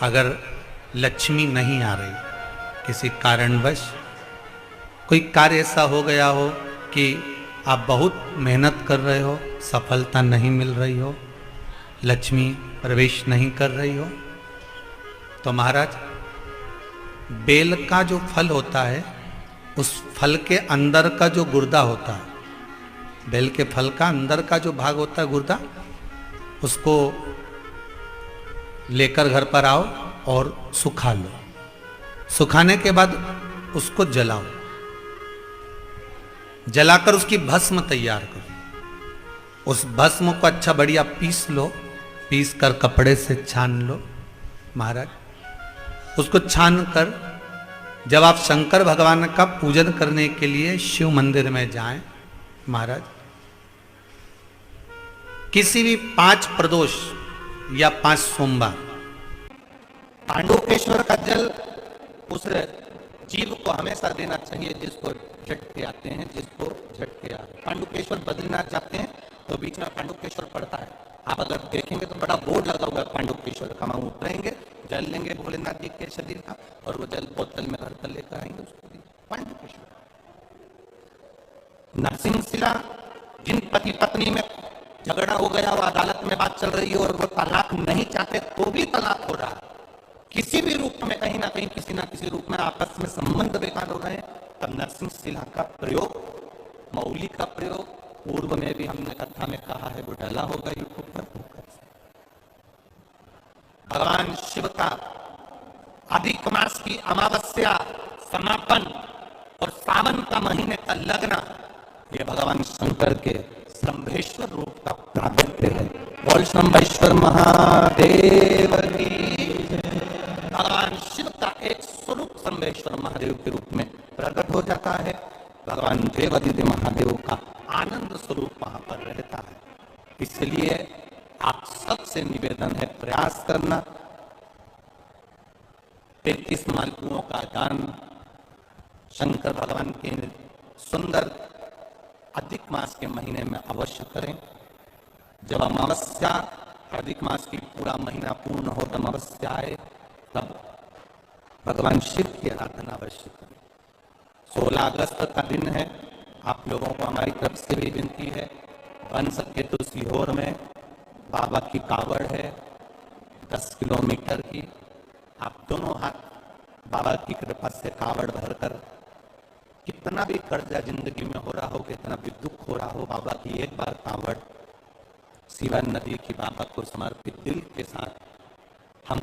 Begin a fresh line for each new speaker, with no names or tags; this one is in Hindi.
अगर लक्ष्मी नहीं आ रही, किसी कारणवश कोई कार्य ऐसा हो गया हो कि आप बहुत मेहनत कर रहे हो, सफलता नहीं मिल रही हो, लक्ष्मी प्रवेश नहीं कर रही हो, तो महाराज बेल का जो फल होता है, उस फल के अंदर का जो गुर्दा होता है, बेल के फल का अंदर का जो भाग होता है गुर्दा, उसको लेकर घर पर आओ और सुखा लो। सुखाने के बाद उसको जलाओ, जलाकर उसकी भस्म तैयार करो। उस भस्म को अच्छा बढ़िया पीस लो, पीस कर कपड़े से छान लो महाराज। उसको छान कर जब आप शंकर भगवान का पूजन करने के लिए शिव मंदिर में जाएं महाराज, किसी भी 5 प्रदोष या 5 सोमवार
पांडुकेश्वर का जल उस जीव को हमेशा देना चाहिए जिसको झटके आते हैं, जिसको झटके आते हैं। पांडुकेश्वर बद्रीनाथ जाते हैं तो बीच में पांडुकेश्वर पड़ता है, आप अगर देखेंगे तो बड़ा बोर्ड लगा हुआ है पांडुकेश्वर का। वहां उतरेंगे, जल लेंगे भोलेनाथ जी के शरीर का और वो जल बोतल में भरकर लेकर आएंगे उसको। पांडुकेश्वर नरसिंहशिला, जिन पति पत्नी में झगड़ा हो गया, वो अदालत में बात चल रही है और वो तलाक नहीं चाहते तो भी तलाक हो रहा है, किसी भी रूप में कहीं ना कहीं किसी ना किसी रूप में आपस में संबंध बेकार हो रहे हैं, तब नरसिंहशिला का प्रयोग, मौली का प्रयोग पूर्व में भी हमने कथा में कहा है, वो डला होगा यूट्यूब पर। भगवान शिव का अधिक मास की अमावस्या समापन और सावन का महीने का लग्न, ये भगवान शंकर के शंभेश्वर रूप का प्रागट्य है। बोल शंभेश्वर महादेव की। भगवान शिव का एक स्वरूप शंभेश्वर महादेव के रूप में प्रकट हो जाता है। भगवान देवादिदेव महादेव का आनंद स्वरूप वहां पर रहता है। इसलिए आप सबसे निवेदन है, प्रयास करना 33 मालपुओं का दान शंकर भगवान के सुंदर अधिक मास के महीने में अवश्य करें। जब अमावस्या, अधिक मास की पूरा महीना पूर्ण हो, अमावस्या आए, तब भगवान शिव की आराधना अवश्य करें। 16 अगस्त का दिन है, आप लोगों को हमारी तरफ से भी विनती है, बन सके तो सीहोर में बाबा की कावड़ है 10 किलोमीटर की, आप दोनों हाथ बाबा की कृपा से कावड़ भरकर, कितना भी कर्जा जिंदगी में हो रहा हो, कितना भी दुख हो रहा हो, बाबा की एक बार कावड़ सीवन नदी की बाबा को समर्पित दिल के साथ हम